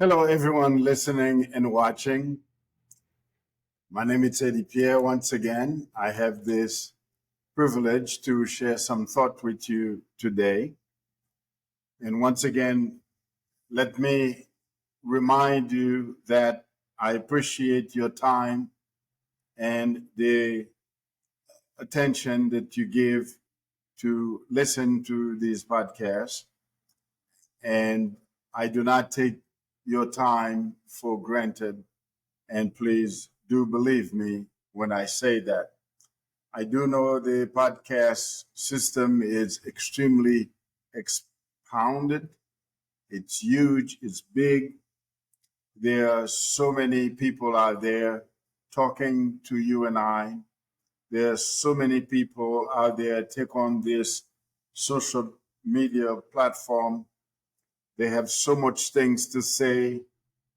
Hello, everyone listening and watching. My name is Eddie Pierre. Once again, I have this privilege to share some thought with you today. And once again, let me remind you that I appreciate your time and the attention that you give to listen to these podcasts. And I do not take your time for granted. And please do believe me when I say that. I do know the podcast system is extremely expounded. It's huge. It's big. There are so many people out there talking to you and I. There are so many people out there take on this social media platform. They have so much things to say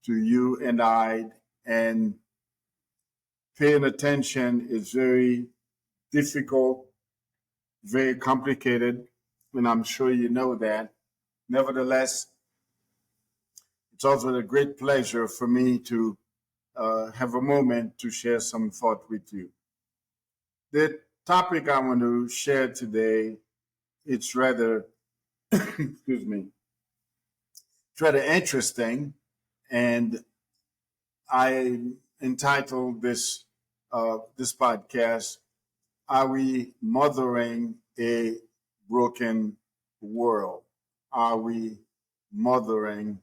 to you and I, and paying attention is very difficult, very complicated, and I'm sure you know that. Nevertheless, it's also a great pleasure for me to have a moment to share some thought with you. The topic I want to share today, it's rather, excuse me, it's rather interesting, and I entitled this podcast, "Are We Mothering a Broken World?" Are we mothering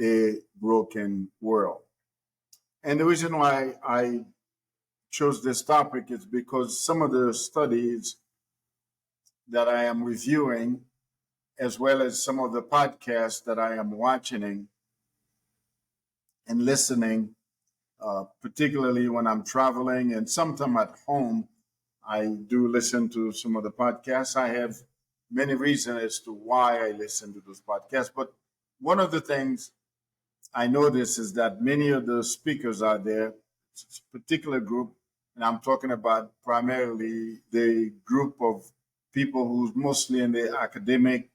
a broken world? And the reason why I chose this topic is because some of the studies that I am reviewing, as well as some of the podcasts that I am watching and listening, particularly when I'm traveling and sometimes at home, I do listen to some of the podcasts. I have many reasons as to why I listen to those podcasts. But one of the things I notice is that many of the speakers out there, it's a particular group, and I'm talking about primarily the group of people who's mostly in the academic,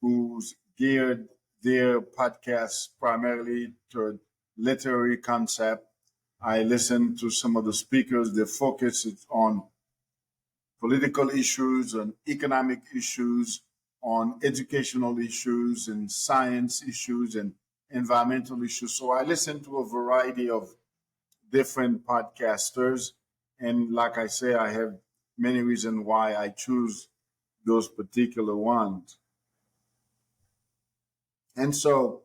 who's geared their podcasts primarily toward literary concept. I listen to some of the speakers, their focus is on political issues, on economic issues, on educational issues, and science issues, and environmental issues. So I listen to a variety of different podcasters. And like I say, I have many reasons why I choose those particular ones. And so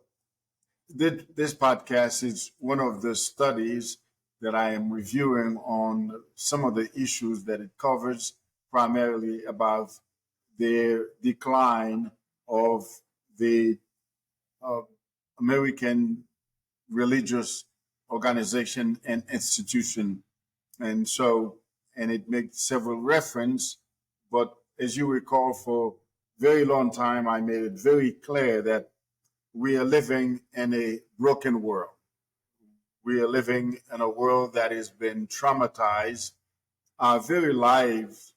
this podcast is one of the studies that I am reviewing on some of the issues that it covers, primarily about the decline of the American religious organization and institution. And it makes several reference, but as you recall, for a very long time, I made it very clear that we are living in a broken world. We are living in a world that has been traumatized. Our very lives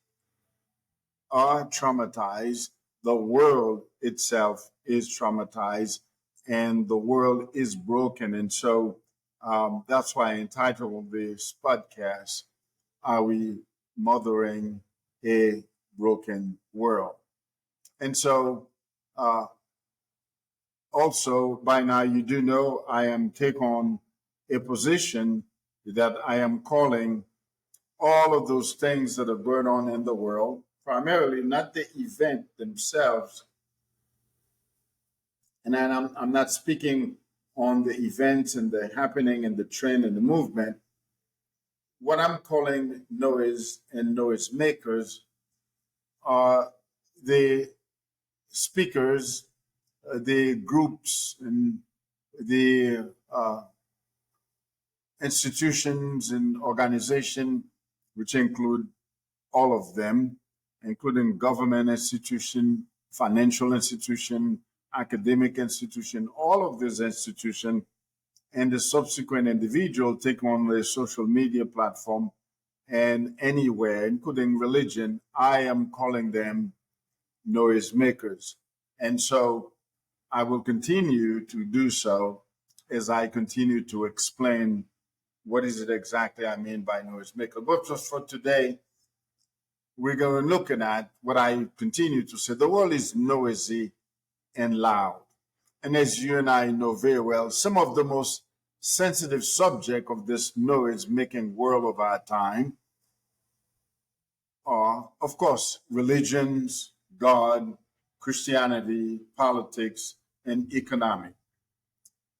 are traumatized. The world itself is traumatized, and the world is broken. And so that's why I entitled this podcast, "Are We Mothering a Broken World?" And so also, by now, you do know I am take on a position that I am calling all of those things that are going on in the world, primarily not the event themselves. And then I'm not speaking on the events and the happening and the trend and the movement. What I'm calling noise and noise makers are the speakers, the groups, and the institutions and organizations, which include all of them, including government institution, financial institution, academic institution, all of these institutions, and the subsequent individual take on the social media platform and anywhere, including religion. I am calling them noise makers. And so I will continue to do so. as I continue to explain what is it exactly I mean by noisemaker. But just for today, we're going to look at what I continue to say. The world is noisy and loud. And as you and I know very well, some of the most sensitive subject of this noise-making world of our time are, of course, religions, God, Christianity, politics, and economic.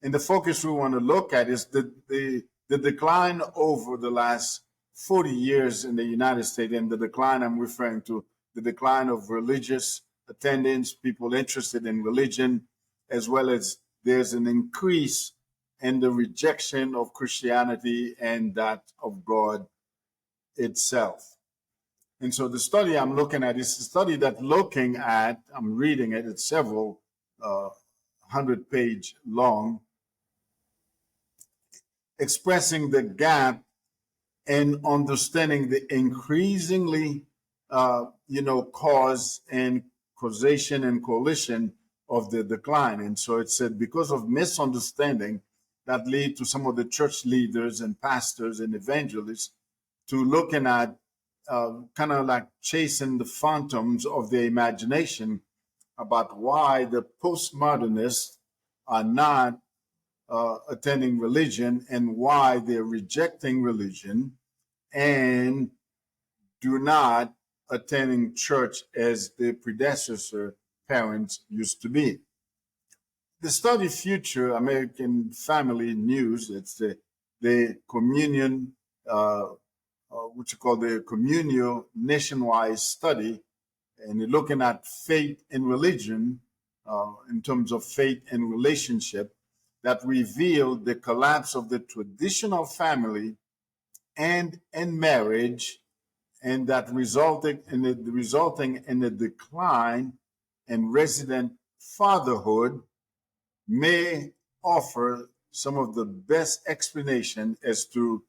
And the focus we want to look at is the decline over the last 40 years in the United States, and the decline I'm referring to, the decline of religious attendance, people interested in religion, as well as there's an increase in the rejection of Christianity and that of God itself. And so the study I'm looking at is a study that looking at, I'm reading it, it's several 100-page long, expressing the gap in understanding the increasingly, cause and causation and coalition of the decline. And so it said because of misunderstanding that lead to some of the church leaders and pastors and evangelists to looking at kind of like chasing the phantoms of their imagination about why the postmodernists are not attending religion and why they're rejecting religion and do not attending church as their predecessor parents used to be. The study Future American Family News, it's the communion, what you call the communal nationwide study, and you're looking at faith and religion in terms of faith and relationship, that revealed the collapse of the traditional family and in marriage, and that resulting in the decline in resident fatherhood, may offer some of the best explanation as to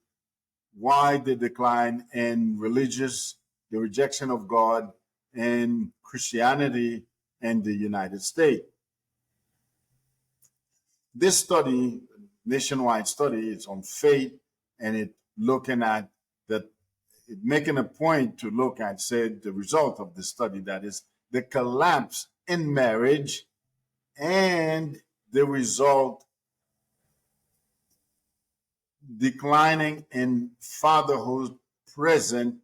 why the decline in the rejection of God and Christianity in the United States. This study, nationwide study, is on faith, and it looking at that, it making a point to look at, said the result of the study, that is the collapse in marriage and the result declining in fatherhood present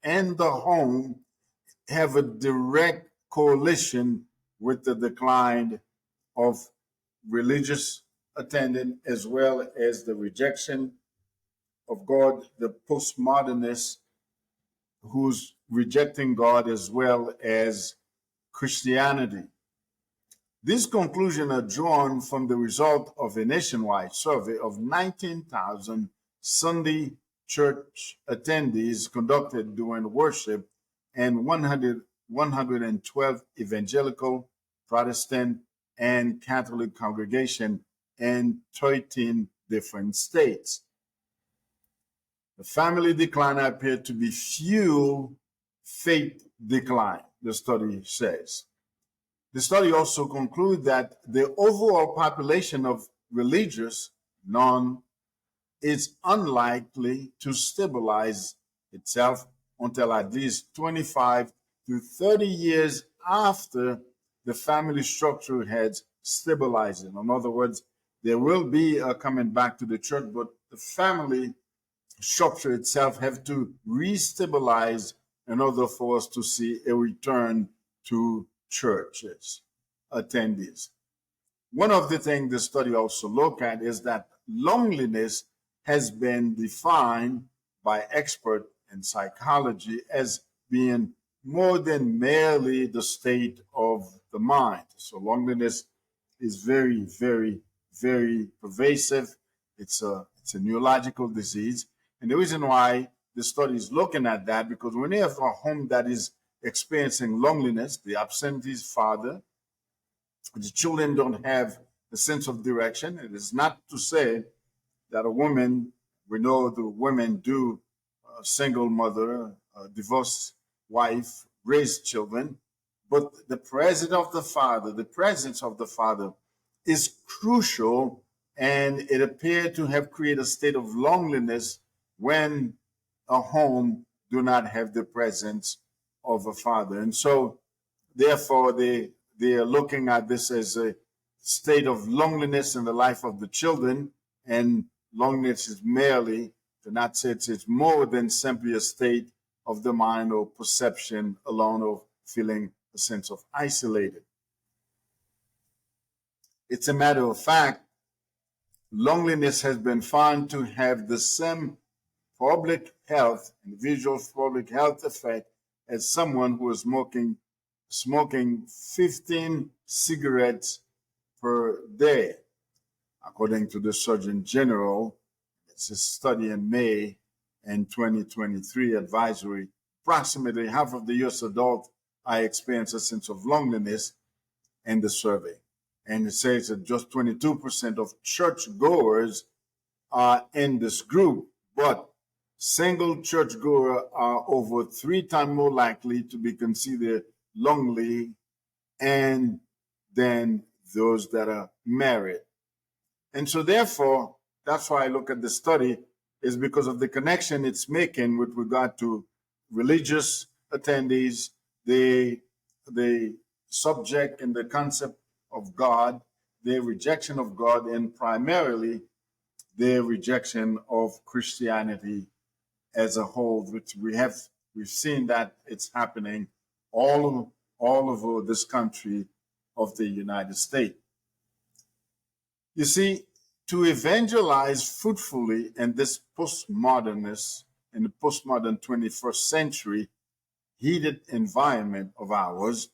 in the home have a direct correlation with the decline of religious attendance, as well as the rejection of God, the postmodernists who's rejecting God, as well as Christianity. These conclusions are drawn from the result of a nationwide survey of 19,000 Sunday church attendees conducted during worship and 112 evangelical, Protestant, and Catholic congregations in 13 different states. The family decline appeared to be fuel faith decline, the study says. The study also concludes that the overall population of religious non is unlikely to stabilize itself until at least 25 to 30 years after the family structure has stabilized. In other words, there will be a coming back to the church, but the family structure itself have to restabilize in order for us to see a return to churches attendees. One of the things the study also look at is that loneliness has been defined by experts in psychology as being more than merely the state of the mind. So loneliness is very, very, very pervasive. It's a neurological disease. And the reason why the study is looking at that, because when you have a home that is experiencing loneliness, the absentee father, the children don't have a sense of direction. It is not to say that a woman, we know the women do, a single mother, a divorced wife, raise children, but the presence of the father is crucial and it appeared to have created a state of loneliness when a home do not have the presence of a father. And so, therefore, they are looking at this as a state of loneliness in the life of the children, and loneliness is merely, to not say it's more than simply a state of the mind or perception alone of feeling a sense of isolated. It's a matter of fact, loneliness has been found to have the same public health, individual public health effect as someone who is smoking 15 cigarettes per day. According to the Surgeon General, it's a study in May in 2023 advisory. Approximately half of the U.S. adults are experiencing a sense of loneliness in the survey. And it says that just 22% of churchgoers are in this group, but single churchgoers are over 3 times more likely to be considered lonely and than those that are married. And so therefore, that's why I look at the study, is because of the connection it's making with regard to religious attendees, the subject and the concept of God, their rejection of God, and primarily their rejection of Christianity as a whole, which we've seen that it's happening all over this country of the United States. You see, to evangelize fruitfully in this postmodernist, in the postmodern 21st century heated environment of ours,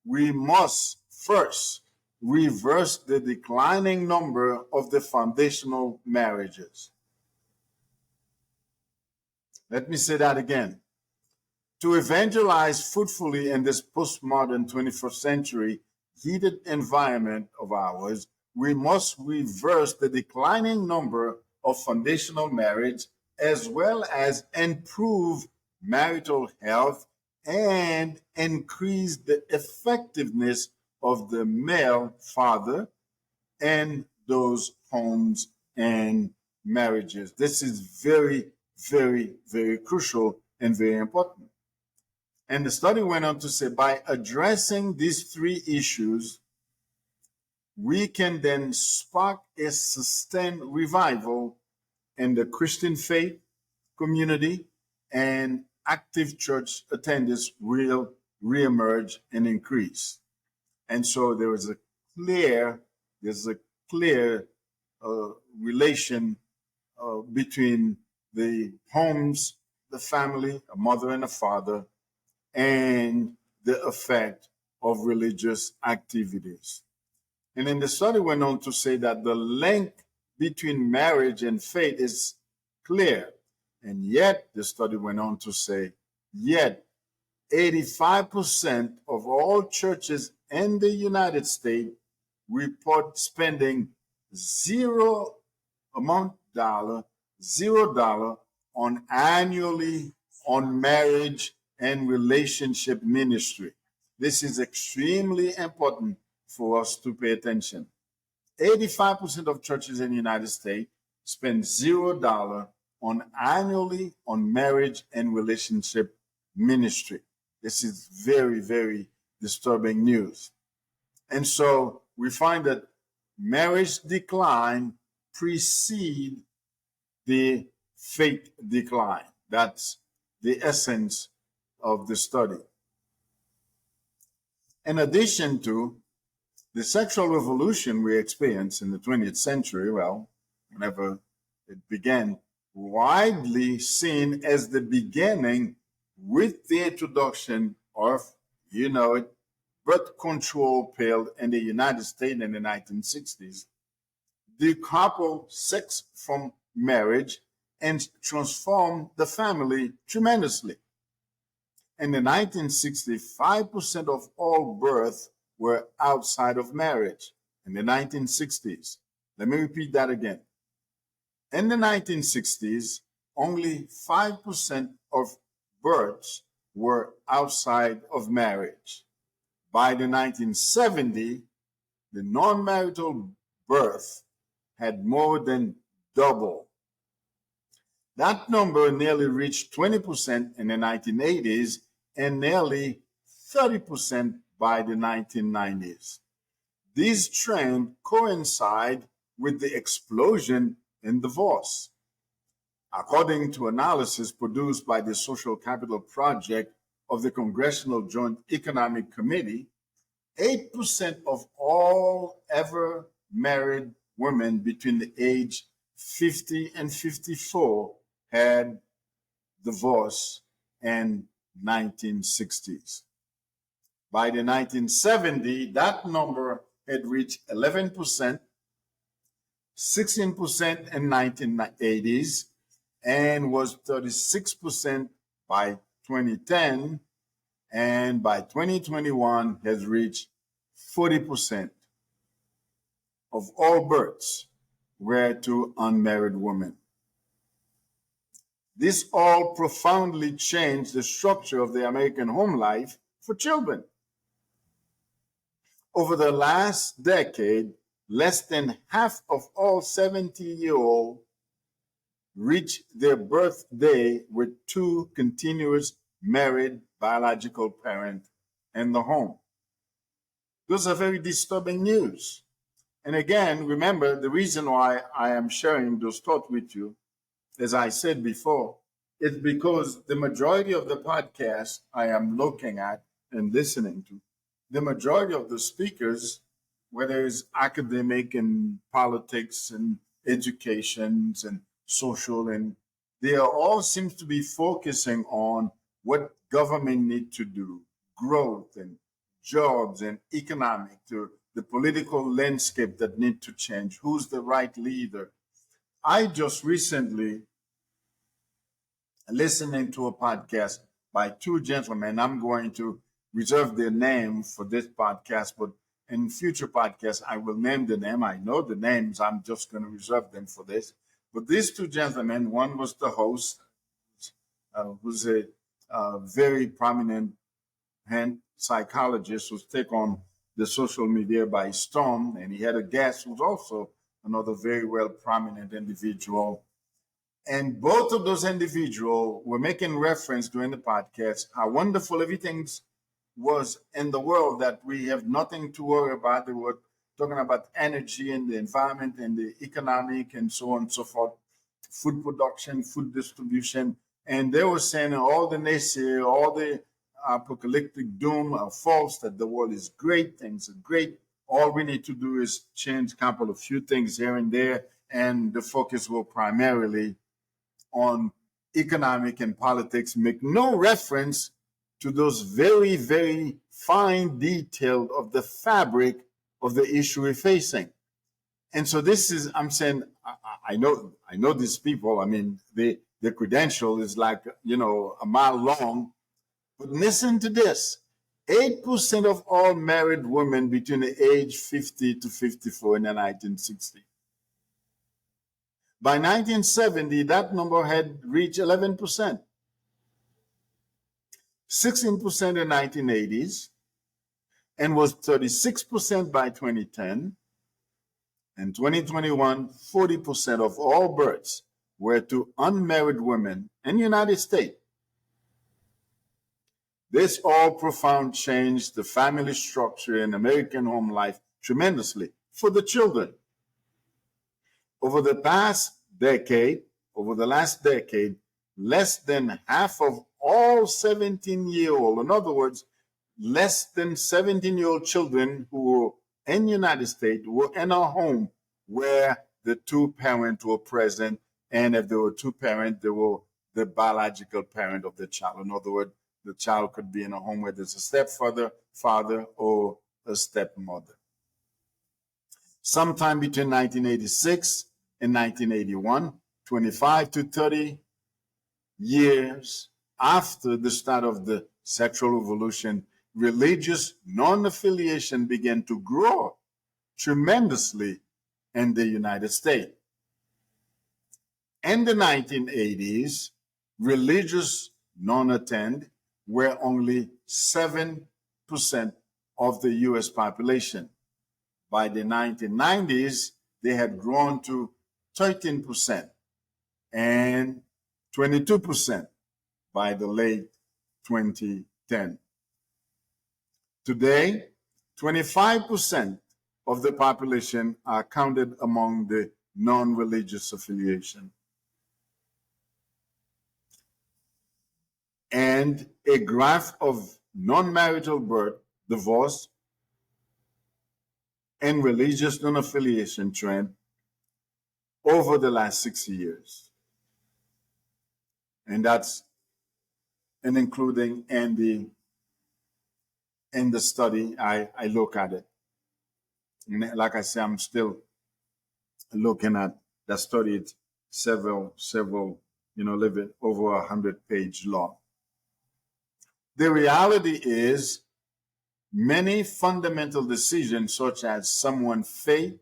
we must first reverse the declining number of the foundational marriages. Let me say that again. To evangelize fruitfully in this postmodern 21st century heated environment of ours, we must reverse the declining number of foundational marriage, as well as improve marital health and increase the effectiveness of the male father in those homes and marriages. This is very, very, very crucial and very important. And the study went on to say, by addressing these 3 issues, we can then spark a sustained revival in the Christian faith community, and active church attendance will reemerge and increase. And so there's a clear relation between the homes, the family, a mother and a father, and the effect of religious activities. And then the study went on to say that the link between marriage and faith is clear. And yet, the study went on to say, yet 85% of all churches in the United States report spending $0 on annually on marriage and relationship ministry. This is extremely important for us to pay attention. 85% of churches in the United States spend $0 on annually on marriage and relationship ministry. This is very, very disturbing news. And so we find that marriage decline precedes the faith decline. That's the essence of the study. In addition to the sexual revolution we experienced in the 20th century, well, whenever it began, widely seen as the beginning with the introduction of, birth control pill in the United States in the 1960s, decoupled sex from marriage and transformed the family tremendously. In the 1960s, 5% of all births were outside of marriage. In the 1960s, let me repeat that again. In the 1960s, only 5% of births were outside of marriage. By the 1970s, the non-marital birth had more than doubled. That number nearly reached 20% in the 1980s and nearly 30% by the 1990s. These trends coincide with the explosion in divorce. According to analysis produced by the Social Capital Project of the Congressional Joint Economic Committee, 8% of all ever married women between the age 50 and 54 had divorce in 1960s. By the 1970s, that number had reached 11%, 16% in 1980s, and was 36% by 2010, and by 2021 has reached 40% of all births were to unmarried women. This all profoundly changed the structure of the American home life for children. Over the last decade, less than half of all 70-year-olds reach their birthday with two continuous married biological parents in the home. Those are very disturbing news. And again, remember, the reason why I am sharing those thoughts with you, as I said before, is because the majority of the podcasts I am looking at and listening to, the majority of the speakers, whether it's academic and politics and education and social, and they are all seems to be focusing on what government need to do, growth and jobs and economic, to the political landscape that need to change, who's the right leader. I just recently listening to a podcast by two gentlemen. I'm going to reserve their name for this podcast, but in future podcasts, I will name the name. I know the names. I'm just going to reserve them for this. But these two gentlemen, one was the host, who's a very prominent psychologist who's taken the social media by storm, and he had a guest who's also another very well prominent individual. And both of those individuals were making reference during the podcast how wonderful everything was in the world, that we have nothing to worry about. They were talking about energy and the environment and the economic and so on and so forth, food production, food distribution. And they were saying all the naysayers, all the apocalyptic doom are false, that the world is great, things are great. All we need to do is change a couple of few things here and there, and the focus will primarily on economic and politics, make no reference to those very, very fine details of the fabric of the issue we're facing. And so this is, I'm saying, I know these people. I mean, the credential is like, a mile long. But listen to this. 8% of all married women between the age 50 to 54 in the 1960s. By 1970, that number had reached 11%, 16% in the 1980s, and was 36% by 2010. In 2021, 40% of all births were to unmarried women in the United States. This all profound changed the family structure in American home life tremendously for the children. Over the last decade, less than half of all 17-year-old, in other words, less than 17-year-old children who were in the United States were in a home where the two parents were present, and if there were two parents, they were the biological parent of the child. In other words, the child could be in a home where there's a stepfather, father, or a stepmother. Sometime between 1986 and 1981, 25 to 30 years after the start of the sexual revolution, religious non-affiliation began to grow tremendously in the United States. In the 1980s, religious non-attend were only 7% of the U.S. population. By the 1990s, they had grown to 13% and 22% by the late 2010. Today, 25% of the population are counted among the non-religious affiliation. And a graph of non-marital birth, divorce, and religious non-affiliation trend over the last 60 years. And that's including in the study, I look at it. And like I say, I'm still looking at that study. It's several, living over 100-page long. The reality is many fundamental decisions, such as someone's faith,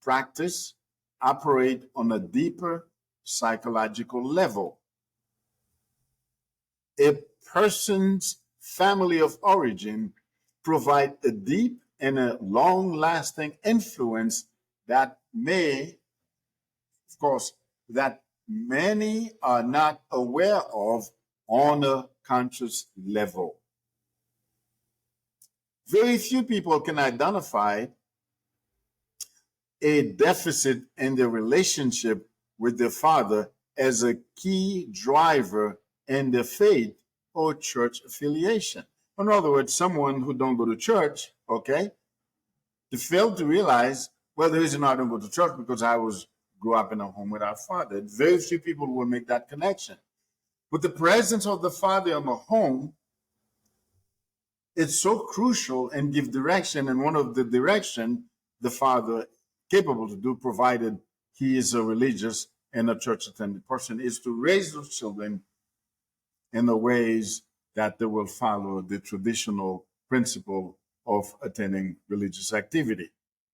practice, operate on a deeper psychological level. A person's family of origin provide a deep and a long-lasting influence that may, of course, that many are not aware of on a conscious level. Very few people can identify a deficit in their relationship with their father as a key driver in their faith or church affiliation. In other words, someone who don't go to church, okay, to fail to realize, well, the reason I don't go to church because I grew up in a home without father. Very few people will make that connection. But the presence of the father in the home, it's so crucial and give direction. And one of the direction the father capable to do, provided he is a religious and a church attending person, is to raise those children in the ways that they will follow the traditional principle of attending religious activity.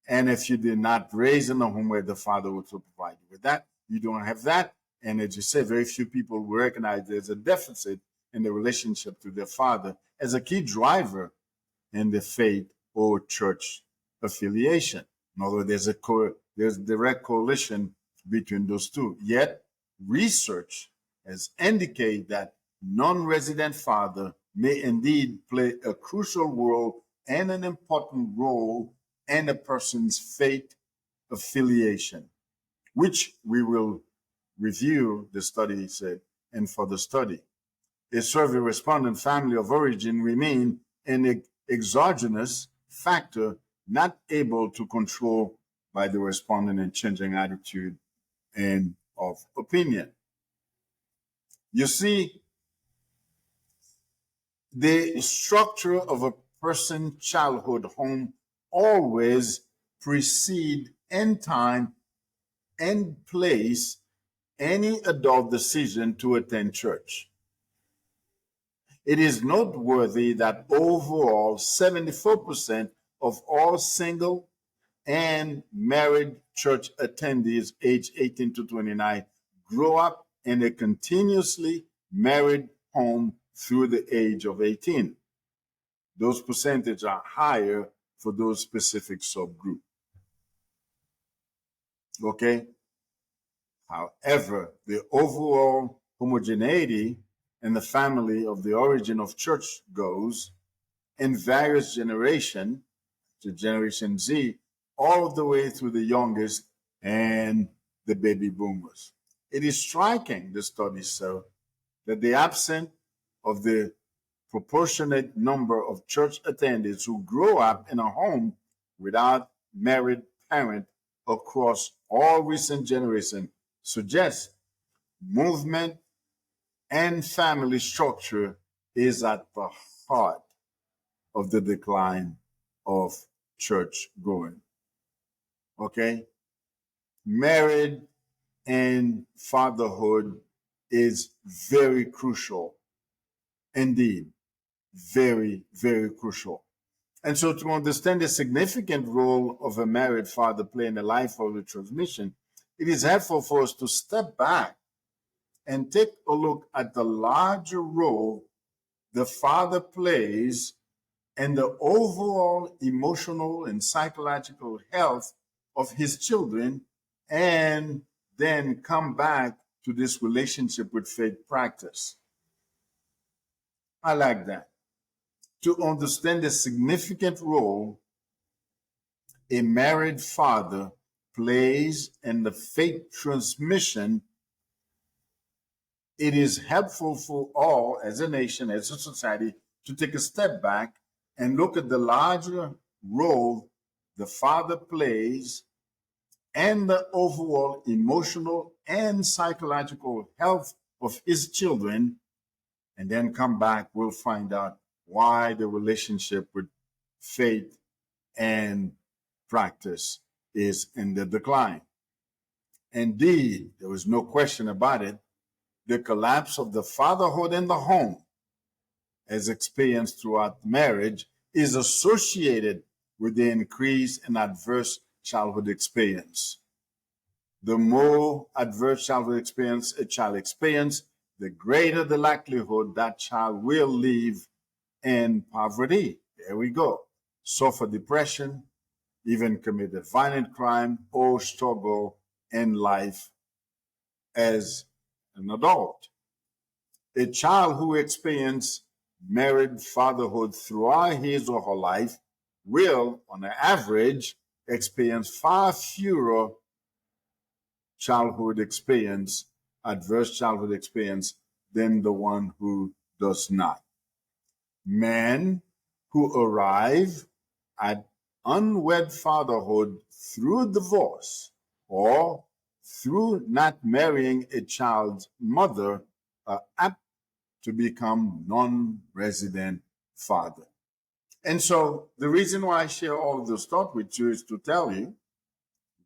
And if you did not raise in a home where the father would provide you with that, you don't have that. And as you say, very few people will recognize there's a deficit in the relationship to their father as a key driver in the faith or church affiliation. In other words, there's direct correlation between those two. Yet, research has indicated that non-resident father may indeed play a crucial role and an important role in a person's faith affiliation, which we will review, the study said, and for the study. A survey respondent family of origin remain an exogenous factor not able to control by the respondent in changing attitude and of opinion. You see, the structure of a person's childhood home always precede in time and place any adult decision to attend church. It is noteworthy that overall 74% of all single and married church attendees aged 18 to 29 grow up in a continuously married home through the age of 18. Those percentages are higher for those specific subgroups. Okay? However, the overall homogeneity in the family of the origin of church goes in various generations, to Generation Z, all the way through the youngest and the baby boomers. It is striking, the studies show, that the absence of the proportionate number of church attendees who grow up in a home without married parent across all recent generations suggests movement and family structure is at the heart of the decline of church going. Okay? Marriage and fatherhood is very crucial. Indeed, very, very crucial. And so to understand the significant role of a married father playing in the life of the transmission, it is helpful for us to step back and take a look at the larger role the father plays in the overall emotional and psychological health of his children and then come back to this relationship with faith practice. I like that. To understand the significant role a married father plays in the faith transmission, it is helpful for all as a nation, as a society, to take a step back and look at the larger role the father plays and the overall emotional and psychological health of his children, and then come back, we'll find out why the relationship with faith and practice is in the decline. Indeed, there is no question about it, the collapse of the fatherhood in the home, as experienced throughout marriage, is associated with the increase in adverse childhood experience. The more adverse childhood experience a child experiences, the greater the likelihood that child will live in poverty. There we go. Suffer depression, even commit a violent crime, or struggle in life as an adult. A child who experiences married fatherhood throughout his or her life will, on average, experience far fewer adverse childhood experience, than the one who does not. Men who arrive at unwed fatherhood through divorce or through not marrying a child's mother are apt to become non-resident father. And so the reason why I share all of those thoughts with you is to tell you,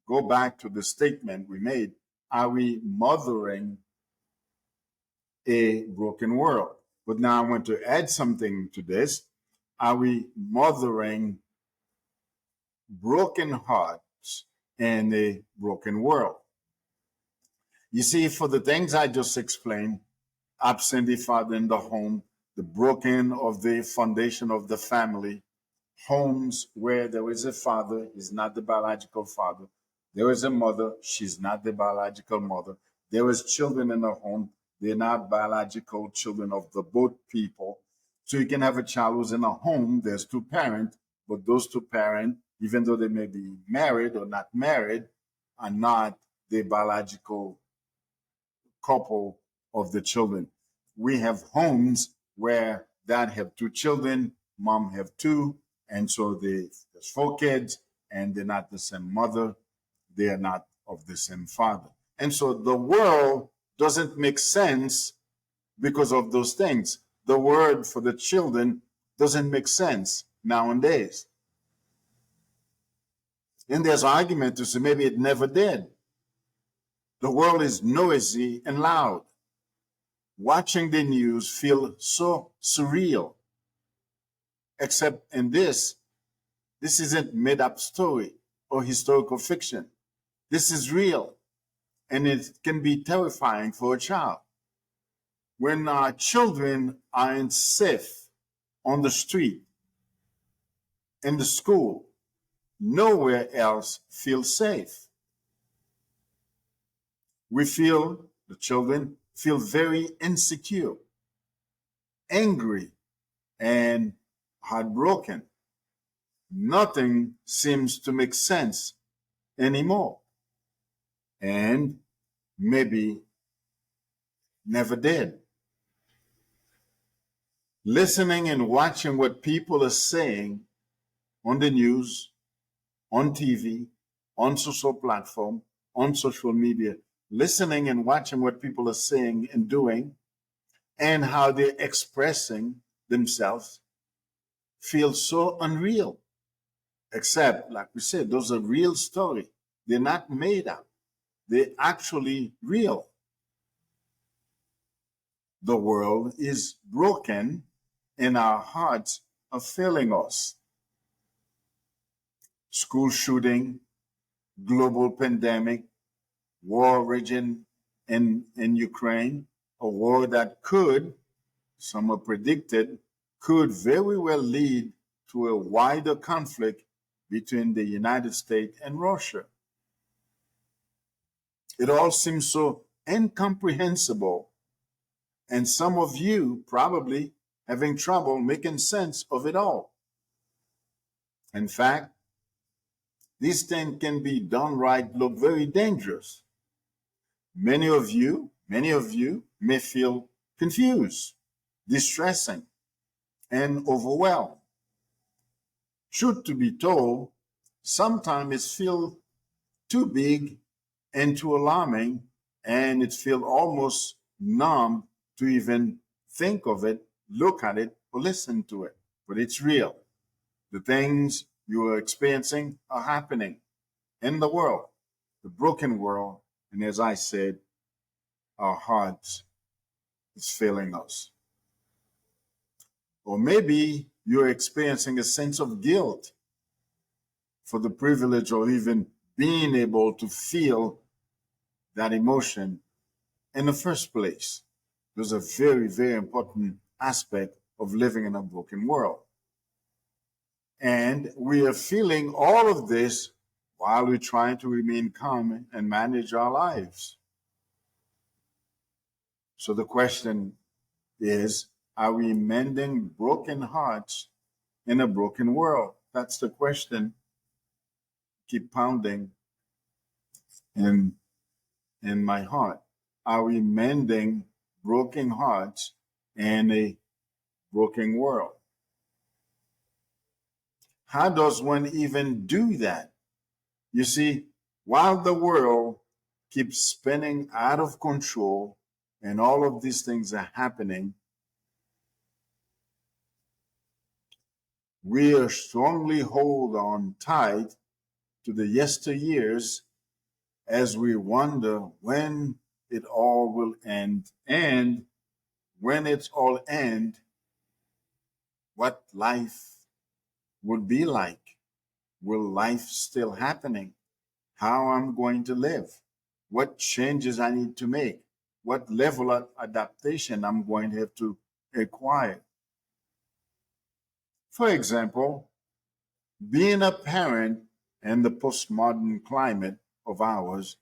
go back to the statement we made, are we mothering a broken world? But now I want to add something to this. Are we mothering broken hearts in a broken world? You see, for the things I just explained, absent a father in the home, the broken of the foundation of the family, homes where there is a father, he's not the biological father. There is a mother, she's not the biological mother. There is children in a home, they're not biological children of the both people. So you can have a child who's in a home, there's two parents, but those two parents, even though they may be married or not married, are not the biological couple of the children. We have homes where dad have two children, mom have two, and so there's four kids, and they're not the same mother, they are not of the same father. And so the world doesn't make sense because of those things. The word for the children doesn't make sense nowadays. And there's argument to say maybe it never did. The world is noisy and loud. Watching the news feels so surreal. Except in this isn't made-up story or historical fiction. This is real, and it can be terrifying for a child. When our children aren't safe on the street, in the school, nowhere else feels safe. The children feel very insecure, angry, and heartbroken. Nothing seems to make sense anymore. And maybe never did. Listening and watching what people are saying on the news, on TV, on social platform, on social media, listening and watching what people are saying and doing and how they're expressing themselves feels so unreal. Except, like we said, those are real stories. They're not made up. They're actually real. The world is broken and our hearts are failing us. School shooting, global pandemic, war raging in Ukraine, a war that some are predicted, could very well lead to a wider conflict between the United States and Russia. It all seems so incomprehensible, and some of you probably having trouble making sense of it all. In fact, these things can be downright look very dangerous. Many of you may feel confused, distressing, and overwhelmed. Truth to be told, sometimes it feels too big and too alarming, and it feels almost numb to even think of it, look at it, or listen to it. But it's real. The things you are experiencing are happening in the world, the broken world, and as I said, our hearts is failing us. Or maybe you're experiencing a sense of guilt for the privilege or even being able to feel that emotion in the first place. There's a very, very important aspect of living in a broken world. And we are feeling all of this while we're trying to remain calm and manage our lives. So the question is, are we mending broken hearts in a broken world? That's the question. Keep pounding in my heart. Are we mending broken hearts in a broken world? How does one even do that? You see, while the world keeps spinning out of control and all of these things are happening, we are strongly hold on tight to the yesteryears as we wonder when it all will end, and when it's all end, what life would be like. Will life still happening? How I'm going to live? What changes I need to make? What level of adaptation I'm going to have to acquire? For example, being a parent in the postmodern climate of ours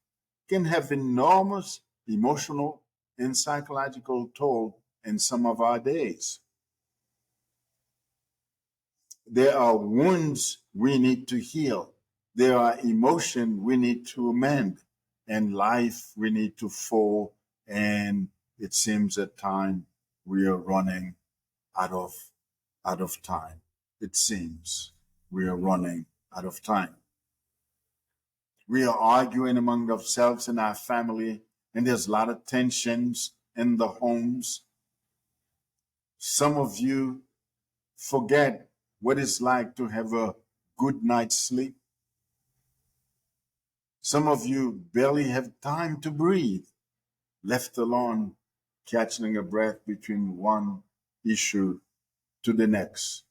can have enormous emotional and psychological toll in some of our days. There are wounds we need to heal. There are emotions we need to amend, and life we need to fold. And it seems at times we are running out of time. It seems we are running out of time. We are arguing among ourselves in our family, and there's a lot of tensions in the homes. Some of you forget what it's like to have a good night's sleep. Some of you barely have time to breathe, left alone catching a breath between one issue to the next.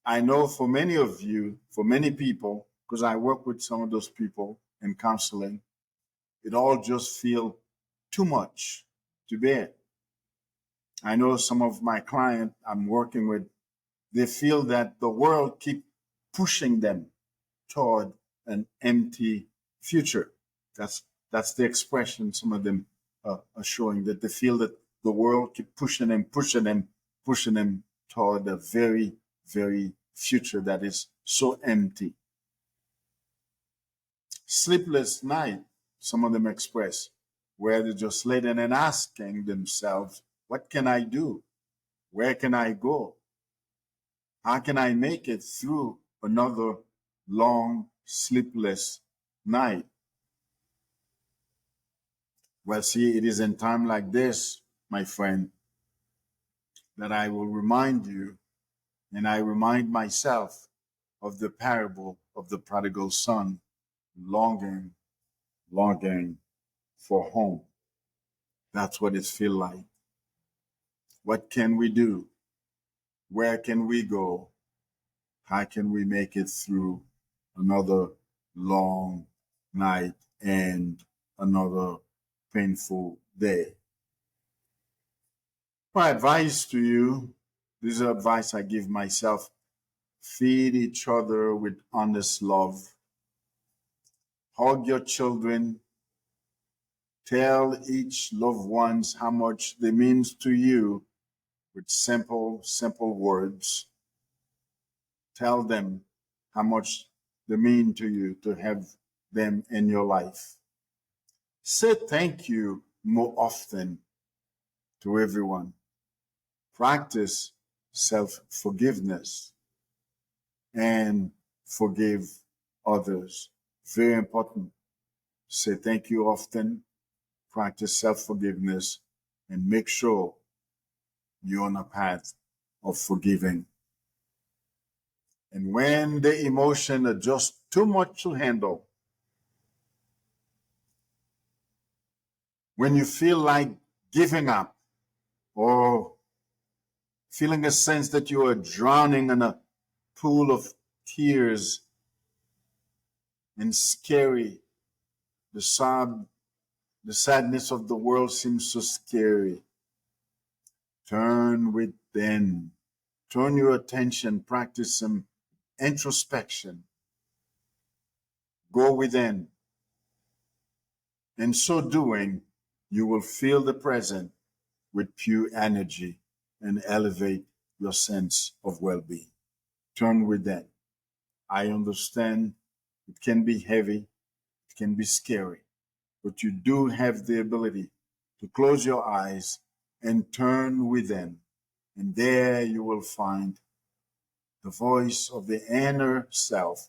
I know for many of you, for many people, because I work with some of those people in counseling, it all just feels too much to bear. I know some of my clients I'm working with, they feel that the world keep pushing them toward an empty future. That's the expression some of them are showing, that they feel that the world keep pushing them toward a very, very future that is so empty. Sleepless night, some of them express, where they're just laying and asking themselves, what can I do? Where can I go? How can I make it through another long, sleepless night? Well, see, it is in time like this, my friend, that I will remind you, and I remind myself of the parable of the prodigal son, longing for home. That's what it feels like. What can we do? Where can we go? How can we make it through another long night and another painful day? My advice to you, this is advice I give myself: feed each other with honest love. Hug your children Tell each loved ones how much they mean to you with simple, simple words. Tell them how much they mean to you to have them in your life. Say thank you more often to everyone. Practice self-forgiveness and forgive others. Very important. Say thank you often, practice self-forgiveness, and make sure you're on a path of forgiving. And when the emotions are just too much to handle, when you feel like giving up or feeling a sense that you are drowning in a pool of tears and scary, the sadness of the world seems so scary. Turn within. Turn your attention, practice some introspection. Go within. In so doing, you will fill the present with pure energy and elevate your sense of well-being. Turn within. I understand it can be heavy, it can be scary, but you do have the ability to close your eyes and turn within. And there you will find the voice of the inner self.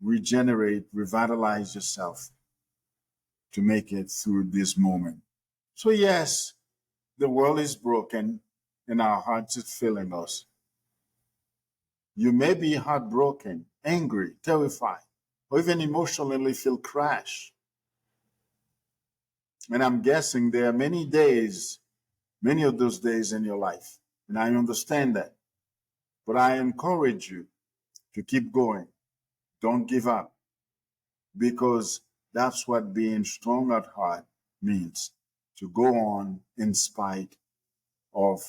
Regenerate, revitalize yourself to make it through this moment. So yes, the world is broken and our hearts is failing us. You may be heartbroken, angry, terrified, or even emotionally feel crushed. And I'm guessing there are many days, many of those days in your life. And I understand that. But I encourage you to keep going. Don't give up. Because that's what being strong at heart means. To go on in spite of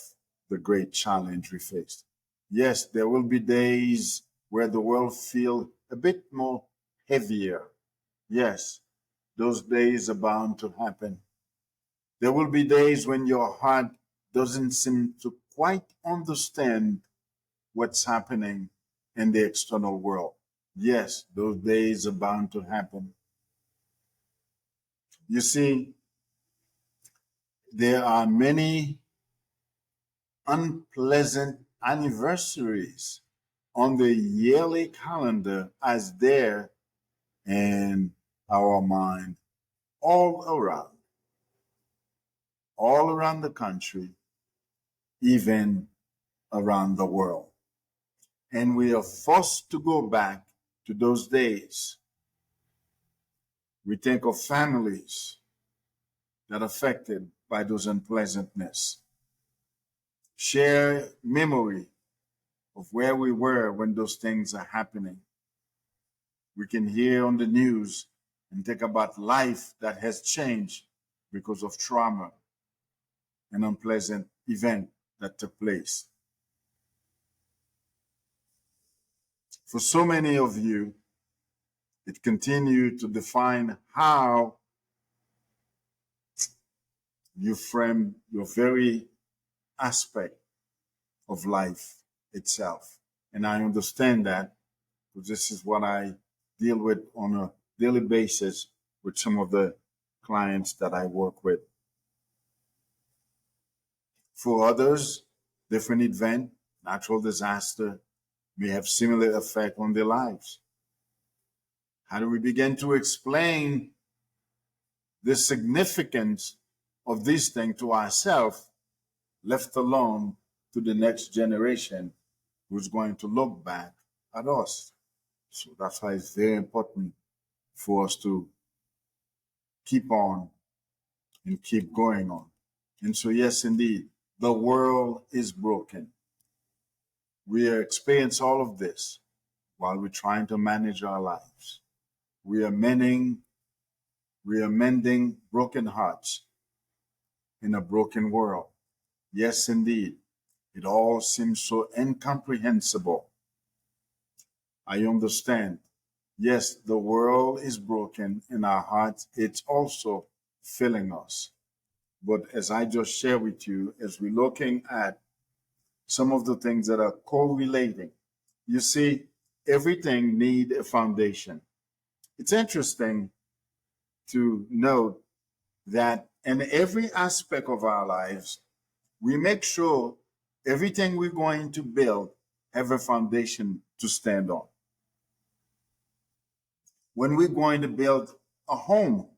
the great challenge we faced. Yes, there will be days where the world feels a bit more heavier. Yes, those days are bound to happen. There will be days when your heart doesn't seem to quite understand what's happening in the external world. Yes, those days are bound to happen. You see, there are many unpleasant anniversaries on the yearly calendar as there in our mind all around the country, even around the world. And we are forced to go back to those days. We think of families that are affected by those unpleasantness. Share memory of where we were when those things are happening. We can hear on the news and think about life that has changed because of trauma and unpleasant event that took place. For so many of you, it continued to define how you frame your very aspect of life itself. And I understand that because this is what I deal with on a daily basis with some of the clients that I work with. For others, different event, natural disaster may have similar effect on their lives. How do we begin to explain the significance of this thing to ourselves, left alone to the next generation who's going to look back at us? So that's why it's very important for us to keep on and keep going on. And so, yes, indeed, the world is broken. We experience all of this while we're trying to manage our lives. We are mending broken hearts in a broken world. Yes, indeed, it all seems so incomprehensible. I understand. Yes, the world is broken in our hearts. It's also filling us. But as I just shared with you, as we're looking at some of the things that are correlating, you see, everything need a foundation. It's interesting to note that in every aspect of our lives, we make sure everything we're going to build have a foundation to stand on. When we're going to build a home,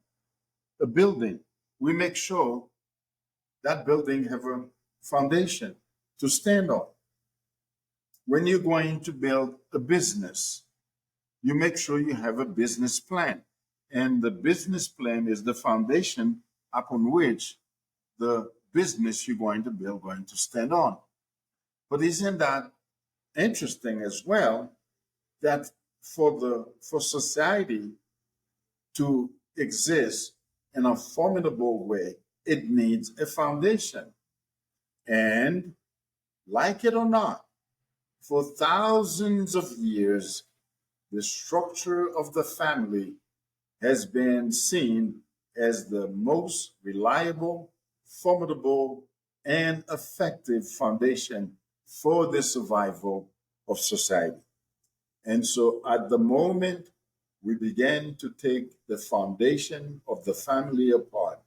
a building, we make sure that building have a foundation to stand on. When you're going to build a business, you make sure you have a business plan. And the business plan is the foundation upon which the business you're going to build going to stand on. But isn't that interesting as well that for society to exist in a formidable way, it needs a foundation. And like it or not, for thousands of years, the structure of the family has been seen as the most reliable, formidable, and effective foundation for the survival of society. And so at the moment we began to take the foundation of the family apart,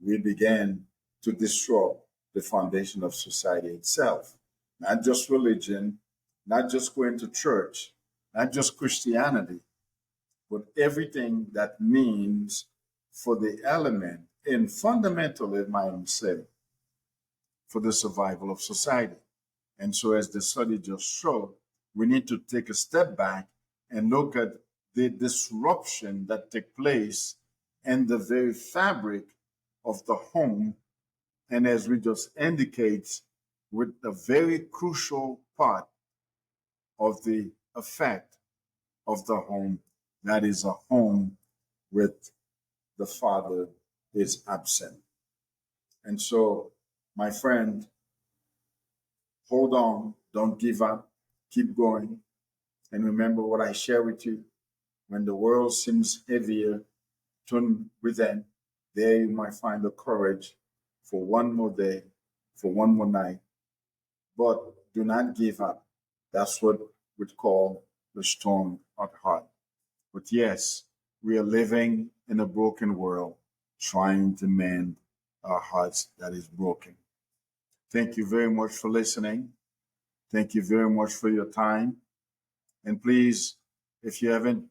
we began to destroy the foundation of society itself. Not just religion, not just going to church, not just Christianity, but everything that means for the element and fundamentally, it might say, for the survival of society. And so, as the study just showed, we need to take a step back and look at the disruption that took place in the very fabric of the home. And as we just indicate, with a very crucial part of the effect of the home, that is a home with the father is absent. And so, my friend, hold on, don't give up, keep going. And remember what I share with you. When the world seems heavier, turn within. There you might find the courage for one more day, for one more night. But do not give up. That's what we'd call the strong at heart. But yes, we are living in a broken world, trying to mend our hearts that is broken. Thank you very much for listening. Thank you very much for your time. And please, if you haven't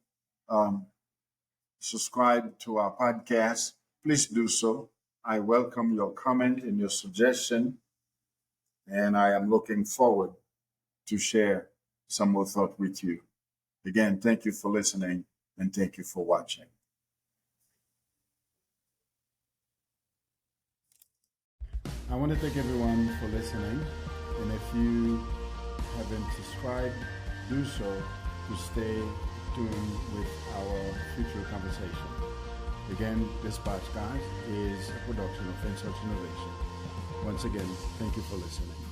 subscribed to our podcast, please do so. I welcome your comment and your suggestion, and I am looking forward to share some more thought with you. Again, thank you for listening and thank you for watching. I want to thank everyone for listening, and if you haven't subscribed, do so to stay tuned with our future conversation. Again, this podcast is a production of Insights Innovation. Once again, thank you for listening.